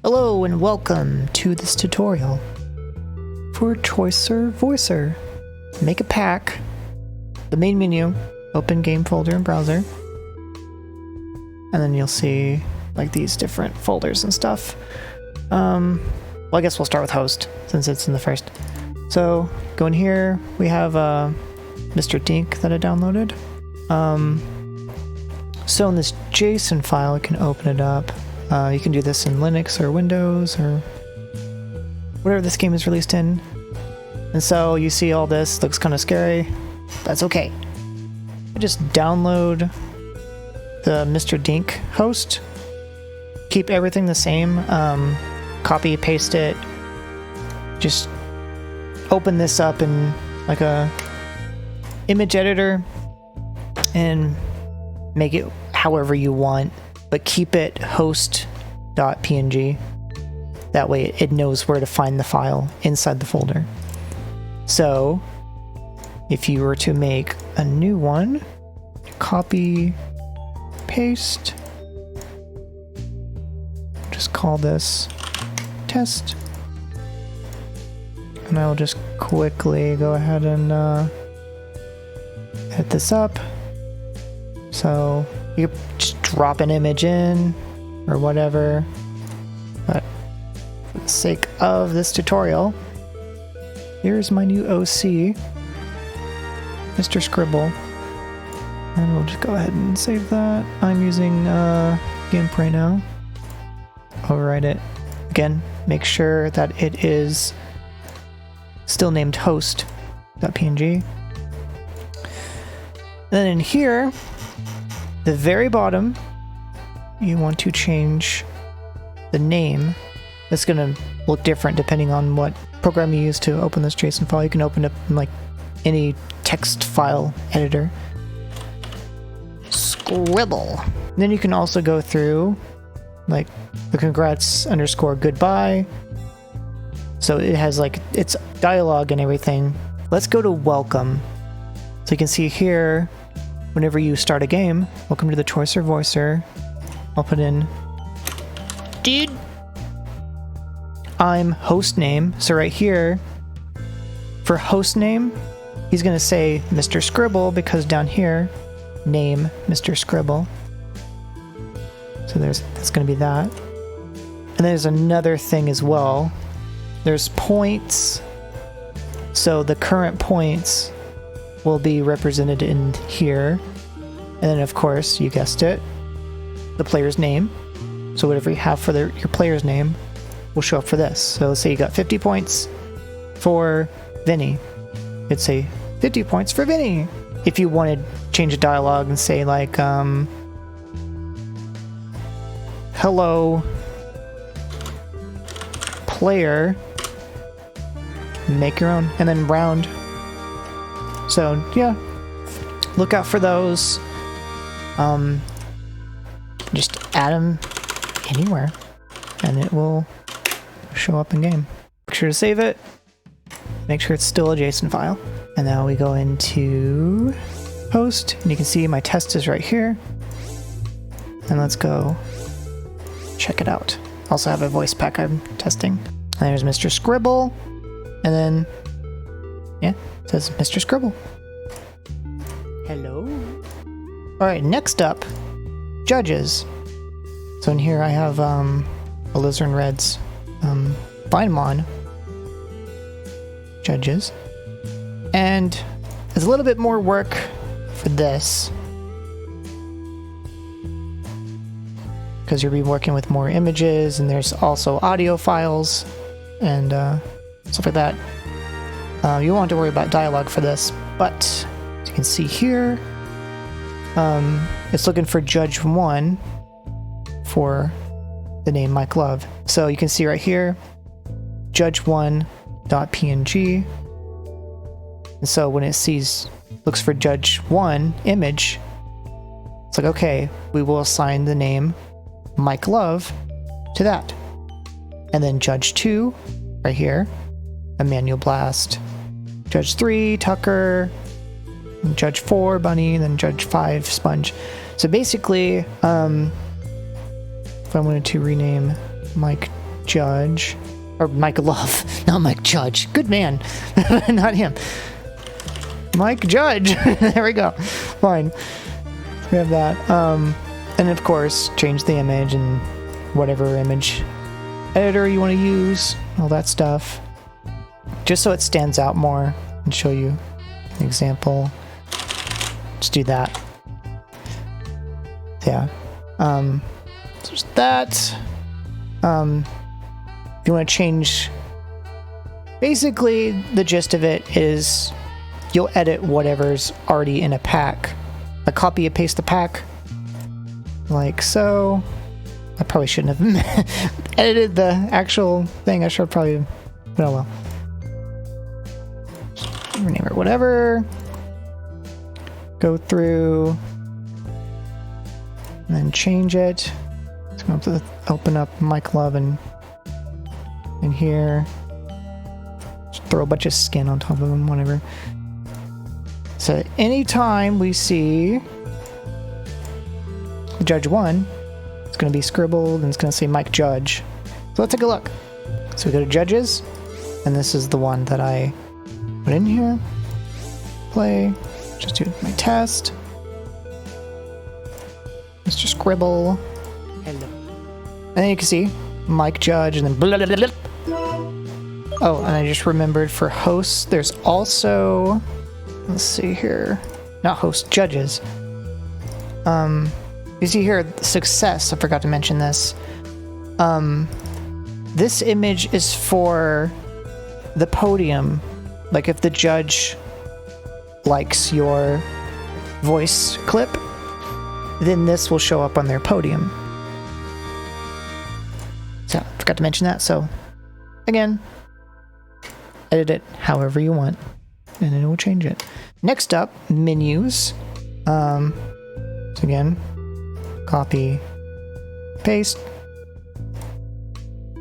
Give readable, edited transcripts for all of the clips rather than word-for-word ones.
Hello and welcome to this tutorial for Choicer Voicer. Make a pack, the main menu, open game folder in browser, and then you'll see like these different folders and stuff. Well, I guess we'll start with host since it's in the first. So go in here, we have Mr. Dink that I downloaded. So in this JSON file, I can open it up. You can do this in Linux or Windows or whatever this game is released in. And so you see all this, looks kind of scary. That's okay. I just download the Mr. Dink host, keep everything the same, copy, paste it, just open this up in like a image editor and make it however you want, but keep it host.png. That way it knows where to find the file inside the folder. So if you were to make a new one, copy, paste, just call this test, and I will just quickly go ahead and hit this up. So you just drop an image in or whatever, but for the sake of this tutorial, here's my new OC, Mr. Scribble, and we'll just go ahead and save that. I'm using GIMP right now. Overwrite it. Again, make sure that it is still named host.png. Then in here, the very bottom, you want to change the name. It's going to look different depending on what program you use to open this JSON file. You can open it in like any text file editor. Scribble. And then you can also go through like the congrats _ goodbye. So it has like its dialogue and everything. Let's go to welcome. So you can see here, whenever you start a game, welcome to the Choicer Voicer. I'll put in, dude, I'm host name. So right here, for host name, he's going to say Mr. Scribble because down here, name Mr. Scribble. So that's going to be that. And there's another thing as well. There's points. So the current points will be represented in here. And then of course, you guessed it, the player's name. So whatever you have for your player's name will show up for this. So let's say you got 50 points for Vinny. It'd say 50 points for Vinny. If you wanted to change a dialogue and say like, hello, player, make your own, and then round. So yeah, look out for those. Just add them anywhere and it will show up in game. Make sure to save it. Make sure it's still a JSON file. And now we go into host and you can see my test is right here. And let's go check it out. Also have a voice pack I'm testing. And there's Mr. Scribble. And then, yeah, it says Mr. Scribble. Hello. All right, next up, judges. So in here I have Alizarin Red's Vinemon judges. And there's a little bit more work for this, because you'll be working with more images, and there's also audio files and stuff like that. You won't have to worry about dialogue for this, but as you can see here, it's looking for Judge 1 for the name MacLeod. So you can see right here, judge1.png. And so when it looks for Judge 1 image, it's like, okay, we will assign the name MacLeod to that. And then Judge 2, right here, Emmanuel Blast. Judge 3, Tucker. Judge 4, Bunny. And then Judge 5, Sponge. So basically, if I wanted to rename Mike Judge. Or Mike Love, not Mike Judge. Good man. Not him. Mike Judge. There we go. Fine. We have that. And of course, change the image and whatever image editor you want to use. All that stuff. Just so it stands out more. And show you an example. Just do that. Yeah. There's that. If you want to change, basically the gist of it is you'll edit whatever's already in a pack. Like copy and paste the pack, like so. I probably shouldn't have edited the actual thing. I should probably, oh well. Rename it whatever. Go through and then change it. It's going to open up MacLeod and in here. Just throw a bunch of skin on top of them, whatever. So anytime we see Judge 1, it's going to be scribbled and it's going to say Mike Judge. So let's take a look. So we go to Judges, and this is the one that I put in here. Play. Just do my test. Mr. Scribble. Hello. And then you can see Mike Judge, and then blah, blah, blah, blah. Oh, and I just remembered for hosts, there's also, let's see here, not hosts, judges. You see here, success, I forgot to mention this. This image is for the podium. Like if the judge likes your voice clip, then this will show up on their podium. So, I forgot to mention that, so again, edit it however you want, and then it will change it. Next up, menus. So again, copy, paste,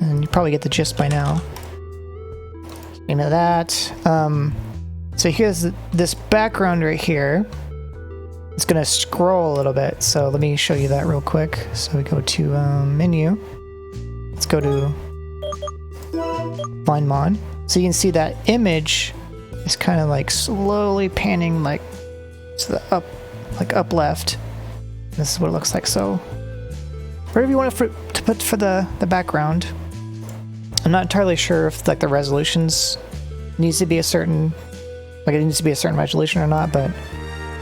and you probably get the gist by now. You know that. So here's this background right here. It's gonna scroll a little bit, so let me show you that real quick. So we go to menu. Let's go to Find Mod. So you can see that image is kind of like slowly panning like to the up left. This is what it looks like. So whatever you want to put for the background. I'm not entirely sure if like the resolutions needs to be a certain, like it needs to be a certain resolution or not, but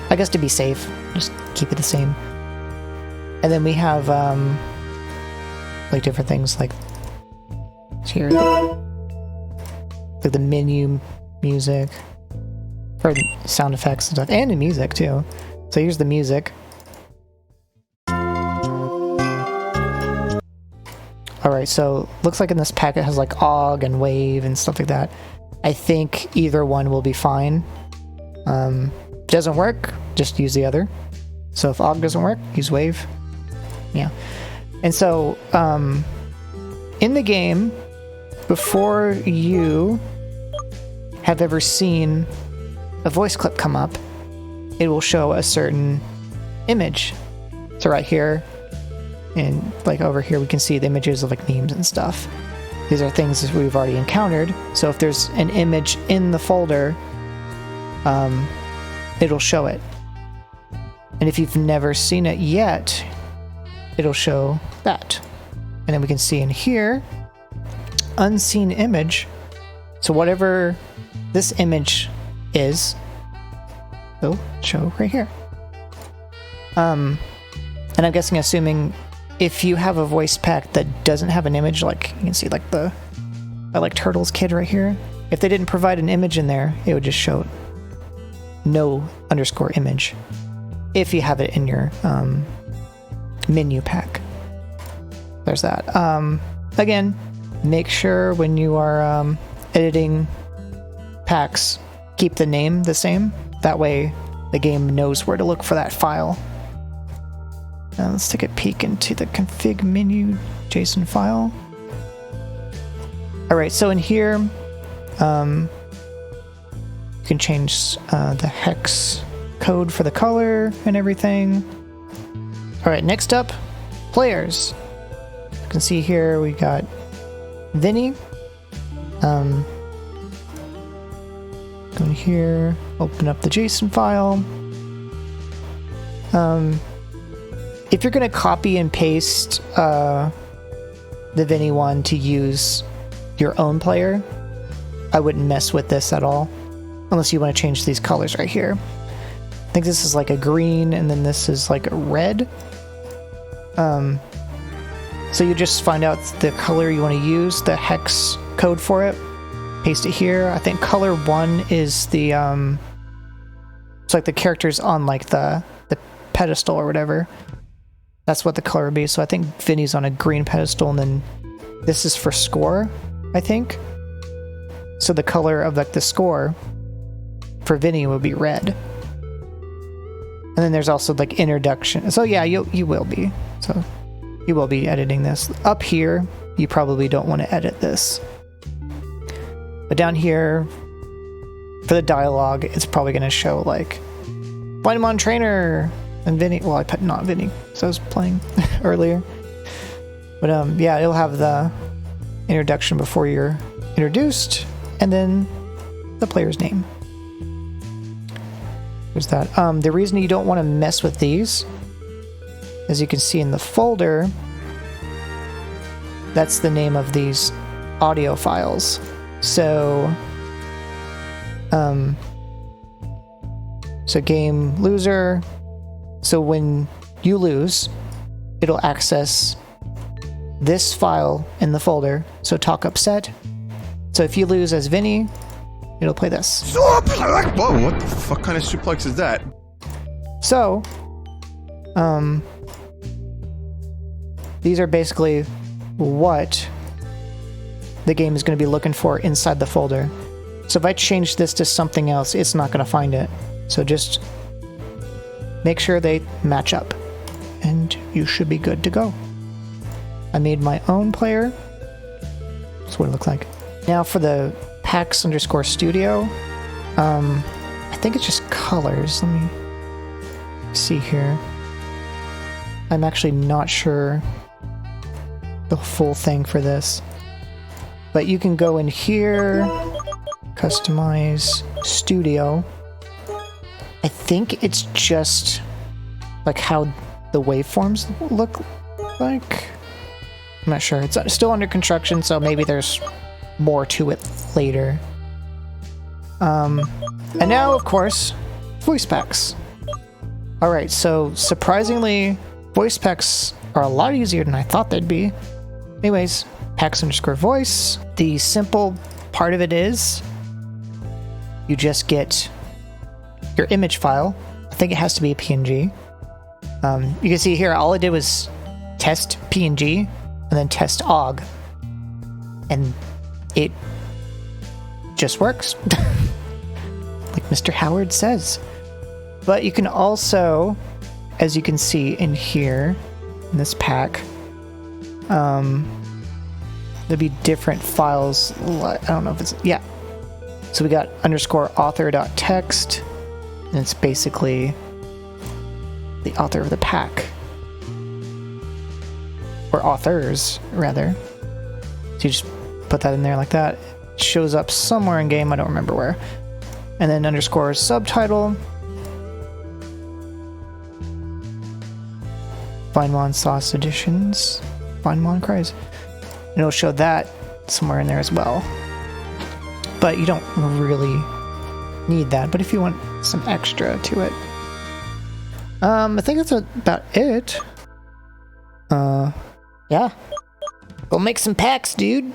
I guess to be safe, just keep it the same. And then we have like different things like here, like the menu music, or sound effects and stuff, and the music too. So here's the music. Alright, so looks like in this pack it has like OGG and Wave and stuff like that. I think either one will be fine. Doesn't work, just use the other. So if OGG doesn't work, use Wave. Yeah. And so, in the game, before you have ever seen a voice clip come up, it will show a certain image. So right here, and like over here, we can see the images of like memes and stuff. These are things that we've already encountered. So if there's an image in the folder, it'll show it. And if you've never seen it yet, it'll show that. And then we can see in here, unseen image. So whatever this image is, it'll show right here. And I'm guessing, assuming if you have a voice pack that doesn't have an image, like you can see like the like Turtle's kid right here, if they didn't provide an image in there, it would just show no underscore image if you have it in your menu pack. There's that. Again, make sure when you are editing packs, keep the name the same. That way the game knows where to look for that file. Now let's take a peek into the config menu JSON file. Alright, so in here, you can change the hex code for the color and everything. Alright, next up, players. You can see here we got Vinny. Go in here, open up the JSON file. If you're going to copy and paste the Vinny one to use your own player, I wouldn't mess with this at all, unless you want to change these colors right here. I think this is like a green, and then this is like a red. So you just find out the color you want to use, the hex code for it, paste it here. I think color 1 is the it's like the characters on like the pedestal or whatever. That's what the color would be. So I think Vinny's on a green pedestal, and then this is for score, I think. So the color of like the score for Vinny would be red. And then there's also like introduction. So yeah, you will be. So you will be editing this. Up here, you probably don't want to edit this. But down here, for the dialogue, it's probably going to show like Blindmon Trainer and Vinny. Well, I put not Vinny, so I was playing earlier. But yeah, it'll have the introduction before you're introduced, and then the player's name. There's that. The reason you don't want to mess with these, as you can see in the folder, that's the name of these audio files. So, so game loser. So when you lose, it'll access this file in the folder. So talk upset. So if you lose as Vinny, it'll play this. Whoa, what the fuck kind of suplex is that? So, these are basically what the game is going to be looking for inside the folder. So if I change this to something else, it's not going to find it. So just make sure they match up, and you should be good to go. I made my own player. That's what it looks like. Now for the PAX_studio, I think it's just colors. Let me see here. I'm actually not sure the full thing for this. But you can go in here, customize studio. I think it's just like how the waveforms look like. I'm not sure. It's still under construction, so maybe there's more to it later. And now, of course, voice packs. Alright, so surprisingly, voice packs are a lot easier than I thought they'd be. Anyways, PAX_voice. The simple part of it is you just get your image file. I think it has to be a PNG. You can see here, all I did was test PNG and then test OGG. And it just works. Like Mr. Howard says. But you can also, as you can see in here, in this pack, there'll be different files. I don't know if it's, yeah. So we got _author.txt, and it's basically the author of the pack. Or authors, rather. So you just put that in there like that. It shows up somewhere in game, I don't remember where. And then _subtitle. Blindmon Sauce Editions. Blindmon Cries. And it'll show that somewhere in there as well. But you don't really need that. But if you want some extra to it. I think that's about it. Yeah. Go make some packs, dude.